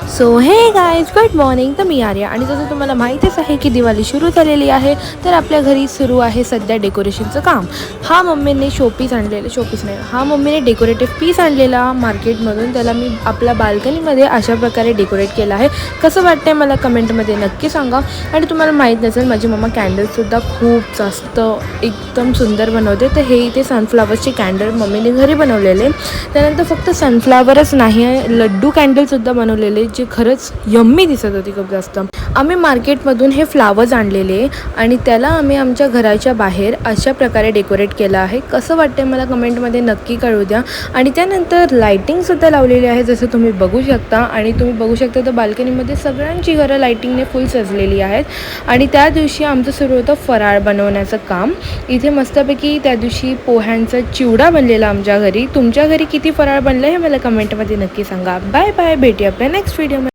So हे guys good morning. तर मी आर्या आणि जसं तुम्हाला माहीतच आहे की दिवाळी सुरू झालेली आहे. तर आपल्या घरी सुरू आहे सध्या डेकोरेशनचं काम. हा मम्मीने शोपीस नाही, हा मम्मीने डेकोरेटिव्ह पीस आणलेला मार्केटमधून. त्याला मी आपल्या बाल्कनीमध्ये अशा प्रकारे डेकोरेट केलं आहे. कसं वाटतंय मला कमेंटमध्ये नक्की सांगा. आणि तुम्हाला माहीत नसेल, माझी मम्मा कॅन्डल्ससुद्धा खूप जास्त एकदम सुंदर बनवते. तर हे इथे सनफ्लावरचे कॅन्डल मम्मीने घरी बनवलेले. त्यानंतर फक्त सनफ्लावरच नाही, लड्डू कॅन्डलसुद्धा बनवलेले, जे खरंच यम्मी दिसत होती खूप जास्त. आम्ही मार्केटमधून हे फ्लावर्स आणलेले आणि त्याला आम्ही आमच्या घराच्या बाहेर अशा प्रकारे डेकोरेट केलं आहे. कसं वाटतं मला कमेंटमध्ये नक्की कळू द्या. आणि त्यानंतर लायटिंगसुद्धा लावलेली आहे, जसं तुम्ही बघू शकता. आणि तुम्ही बघू शकता तर बाल्कनीमध्ये सगळ्यांची घरं लायटिंगने फुल सजलेली आहेत. आणि त्या दिवशी आमचं सुरू होतं फराळ बनवण्याचं काम. इथे मस्तपैकी त्या दिवशी पोह्यांचा चिवडा बनलेला आमच्या घरी. तुमच्या घरी किती फराळ बनलं हे मला कमेंटमध्ये नक्की सांगा. बाय बाय, भेटूया आपल्या नेक्स्ट व्हिडिओ.